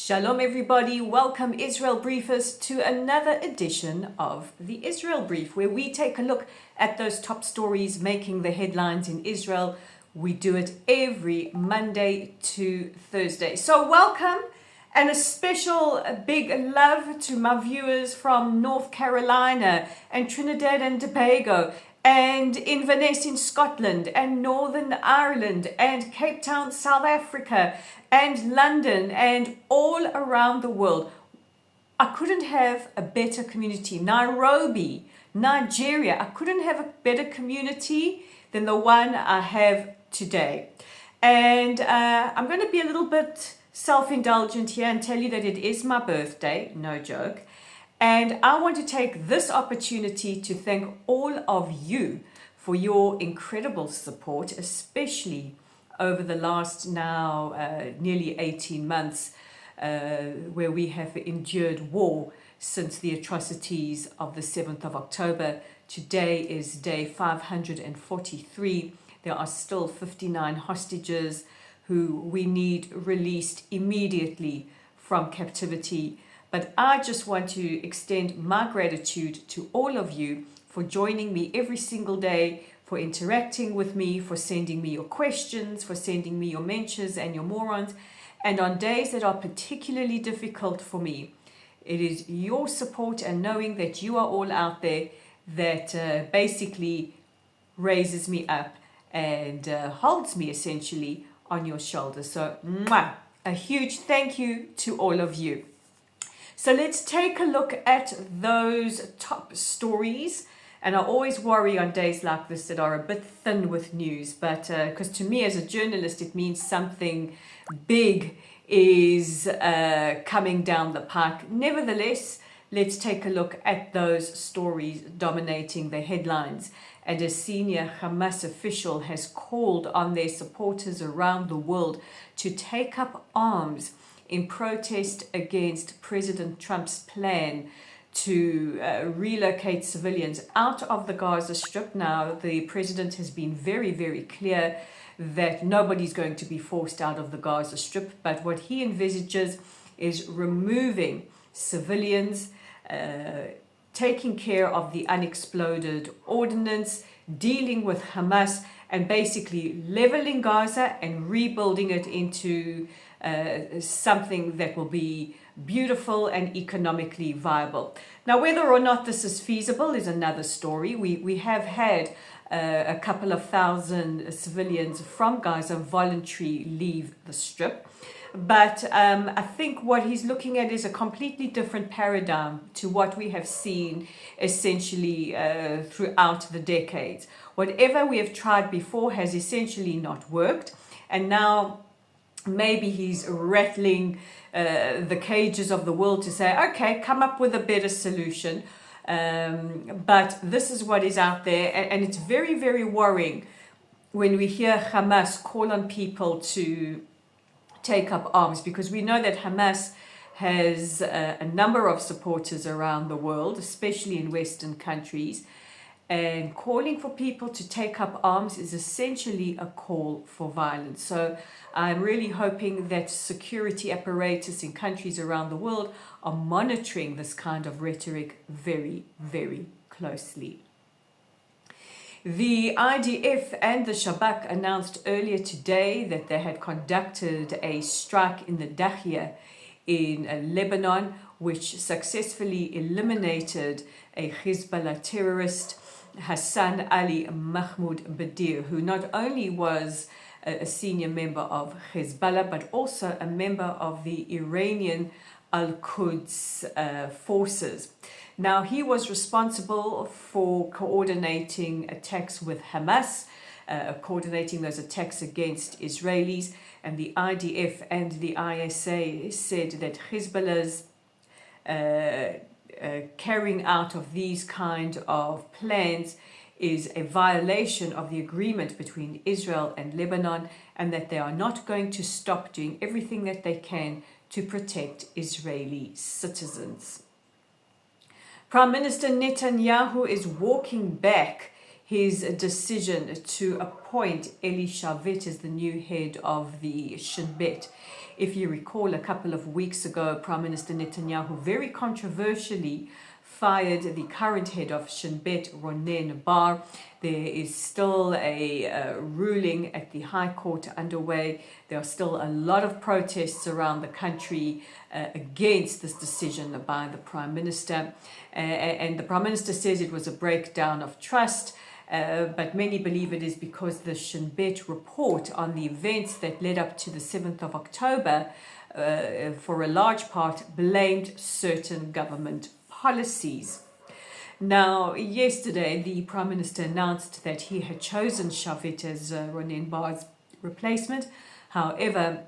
Shalom everybody, welcome Israel Briefers to another edition of the Israel Brief, where we take a look at those top stories making the headlines in Israel. We do it every Monday to Thursday. So welcome, and a special big love to my viewers from North Carolina and Trinidad and Tobago and Inverness in Scotland and Northern Ireland and Cape Town, South Africa and London and all around the world. I couldn't have a better community. Nairobi, Nigeria, I couldn't have a better community than the one I have today. And I'm going to be a little bit self-indulgent here and tell you that it is my birthday, no joke. And I want to take this opportunity to thank all of you for your incredible support, especially over the last now nearly 18 months where we have endured war since the atrocities of the 7th of October. Today is day 543. There are still 59 hostages who we need released immediately from captivity. But I just want to extend my gratitude to all of you for joining me every single day, for interacting with me, for sending me your questions, for sending me your mentions and your morons. And on days that are particularly difficult for me, it is your support and knowing that you are all out there that basically raises me up and holds me essentially on your shoulders. So a huge thank you to all of you. So let's take a look at those top stories. And I always worry on days like this that are a bit thin with news, but because to me as a journalist, it means something big is coming down the pike. Nevertheless, let's take a look at those stories dominating the headlines. And a senior Hamas official has called on their supporters around the world to take up arms in protest against President Trump's plan to relocate civilians out of the Gaza Strip. Now, the president has been very, very clear that nobody's going to be forced out of the Gaza Strip, but what he envisages is removing civilians, taking care of the unexploded ordnance, dealing with Hamas, and basically leveling Gaza and rebuilding it into something that will be beautiful and economically viable. Now, whether or not this is feasible is another story. We have had a couple of thousand civilians from Gaza voluntarily leave the strip. But I think what he's looking at is a completely different paradigm to what we have seen essentially throughout the decades. Whatever we have tried before has essentially not worked. And now maybe he's rattling the cages of the world to say, okay, come up with a better solution. But this is what is out there. And it's very, very worrying when we hear Hamas call on people to take up arms, because we know that Hamas has a number of supporters around the world, especially in Western countries. And calling for people to take up arms is essentially a call for violence. So I'm really hoping that security apparatus in countries around the world are monitoring this kind of rhetoric very, very closely. The IDF and the Shabak announced earlier today that they had conducted a strike in the Dakhia in Lebanon, which successfully eliminated a Hezbollah terrorist, Hassan Ali Mahmoud Badir, who not only was a senior member of Hezbollah, but also a member of the Iranian Al-Quds forces. Now, he was responsible for coordinating attacks with Hamas, coordinating those attacks against Israelis, and the IDF and the ISA said that Hezbollah's carrying out of these kind of plans is a violation of the agreement between Israel and Lebanon, and that they are not going to stop doing everything that they can to protect Israeli citizens. Prime Minister Netanyahu is walking back his decision to appoint Eli Shavet as the new head of the Shin Bet. If you recall, a couple of weeks ago, Prime Minister Netanyahu very controversially fired the current head of Shin Bet, Ronen Bar. There is still a ruling at the High Court underway. There are still a lot of protests around the country against this decision by the Prime Minister. And the Prime Minister says it was a breakdown of trust. But many believe it is because the Shin Bet report on the events that led up to the 7th of October, for a large part, blamed certain government policies. Now, yesterday, the Prime Minister announced that he had chosen Shavit as Ronen Bar's replacement. However,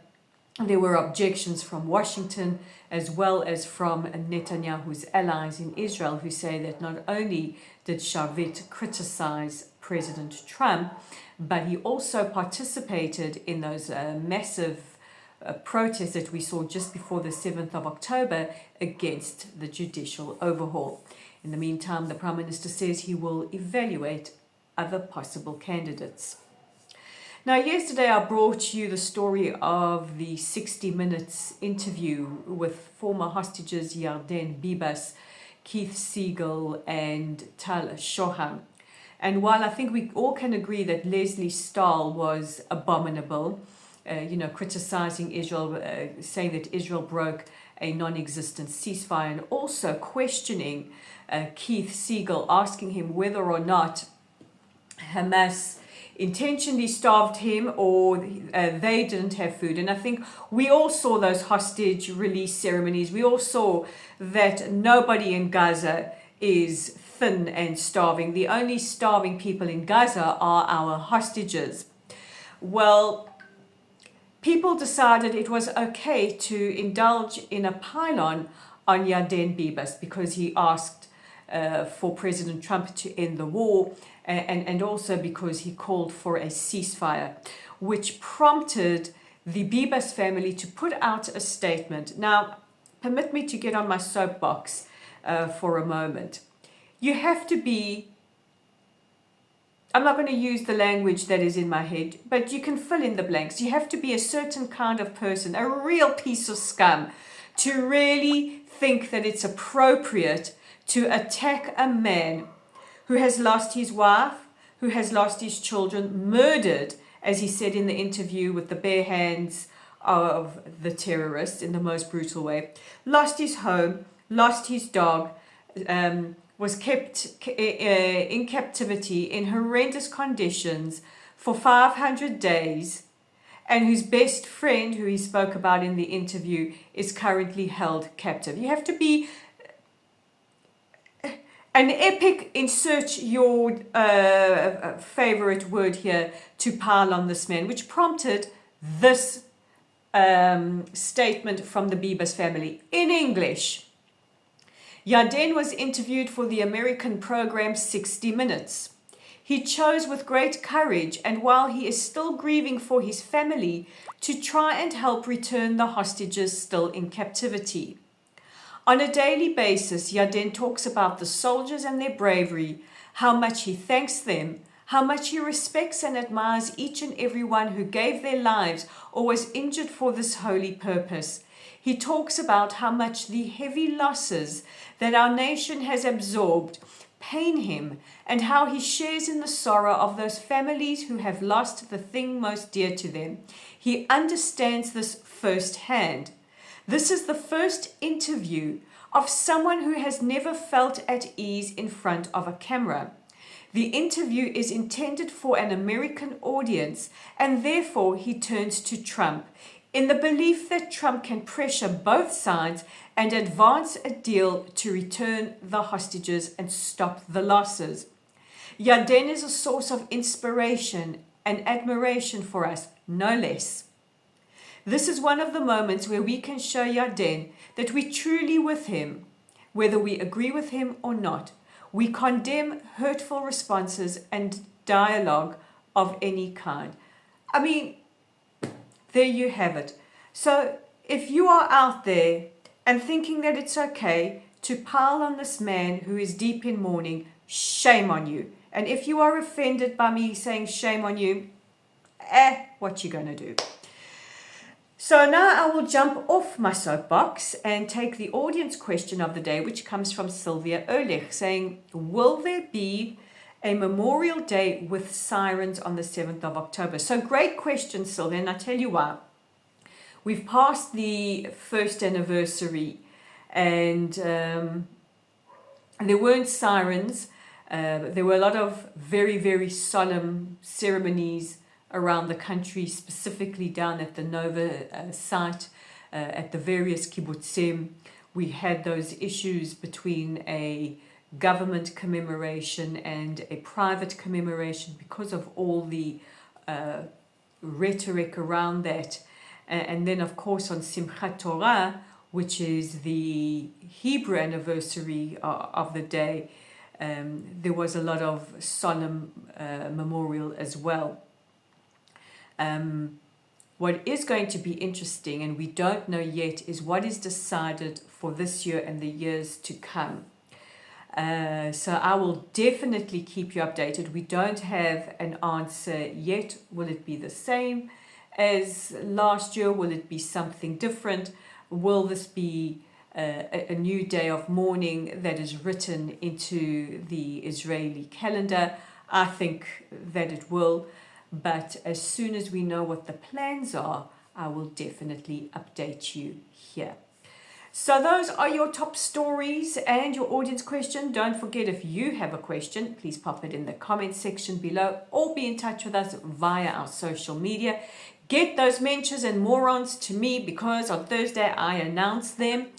there were objections from Washington as well as from Netanyahu's allies in Israel, who say that not only did Shavit criticize President Trump, but he also participated in those massive protests that we saw just before the 7th of October against the judicial overhaul. In the meantime, the Prime Minister says he will evaluate other possible candidates. Now, yesterday I brought you the story of the 60 Minutes interview with former hostages Yarden Bibas, Keith Siegel and Tal Shoham. And while I think we all can agree that Leslie Stahl was abominable, criticizing Israel, saying that Israel broke a non-existent ceasefire, and also questioning Keith Siegel, asking him whether or not Hamas intentionally starved him or they didn't have food. And I think we all saw those hostage release ceremonies. We all saw that nobody in Gaza is thin and starving. The only starving people in Gaza are our hostages. Well, people decided it was okay to indulge in a pile-on Yarden Bibas because he asked for President Trump to end the war, and also because he called for a ceasefire, which prompted the Bibas family to put out a statement. Now, permit me to get on my soapbox for a moment. You have to be, I'm not going to use the language that is in my head, but you can fill in the blanks. You have to be a certain kind of person, a real piece of scum, to really think that it's appropriate to attack a man who has lost his wife, who has lost his children, murdered, as he said in the interview, with the bare hands of the terrorists in the most brutal way, lost his home, lost his dog, was kept in captivity in horrendous conditions for 500 days, and whose best friend, who he spoke about in the interview, is currently held captive. You have to be an epic, insert your favorite word here, to pile on this man, which prompted this statement from the Bibas family in English. Yarden was interviewed for the American program 60 Minutes. He chose with great courage, and while he is still grieving for his family, to try and help return the hostages still in captivity. On a daily basis, Yarden talks about the soldiers and their bravery, how much he thanks them, how much he respects and admires each and every one who gave their lives or was injured for this holy purpose. He talks about how much the heavy losses that our nation has absorbed pain him, and how he shares in the sorrow of those families who have lost the thing most dear to them. He understands this firsthand. This is the first interview of someone who has never felt at ease in front of a camera. The interview is intended for an American audience, and therefore he turns to Trump, in the belief that Trump can pressure both sides and advance a deal to return the hostages and stop the losses. Yarden is a source of inspiration and admiration for us, no less. This is one of the moments where we can show Yarden that we're truly with him, whether we agree with him or not. We condemn hurtful responses and dialogue of any kind. I mean, there you have it. So if you are out there and thinking that it's okay to pile on this man who is deep in mourning, shame on you. And if you are offended by me saying shame on you, what you gonna do? So now I will jump off my soapbox and take the audience question of the day, which comes from Sylvia Oleg, saying, will there be a Memorial Day with sirens on the 7th of October? So great question, Sylvia, and I tell you why. We've passed the first anniversary and there weren't sirens. There were a lot of very, very solemn ceremonies around the country, specifically down at the Nova site, at the various kibbutzim. We had those issues between a government commemoration and a private commemoration because of all the rhetoric around that. And then, of course, on Simchat Torah, which is the Hebrew anniversary of the day, there was a lot of solemn memorial as well. What is going to be interesting, and we don't know yet, is what is decided for this year and the years to come. So I will definitely keep you updated. We don't have an answer yet. Will it be the same as last year? Will it be something different? Will this be a new day of mourning that is written into the Israeli calendar? I think that it will. But as soon as we know what the plans are, I will definitely update you here. So those are your top stories and your audience question. Don't forget, if you have a question, please pop it in the comment section below or be in touch with us via our social media. Get those mentions and morons to me because on Thursday I announce them.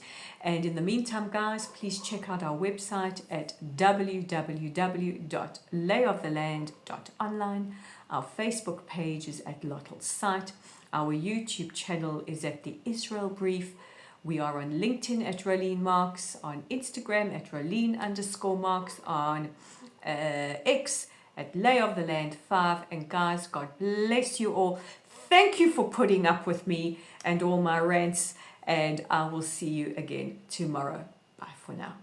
And in the meantime, guys, please check out our website at www.layoftheland.online. Our Facebook page is at Lottel's site. Our YouTube channel is at the Israel Brief. We are on LinkedIn at Rolene Marks, on Instagram at Rolene_Marks, on X at layoftheland5. And guys, God bless you all. Thank you for putting up with me and all my rants. And I will see you again tomorrow. Bye for now.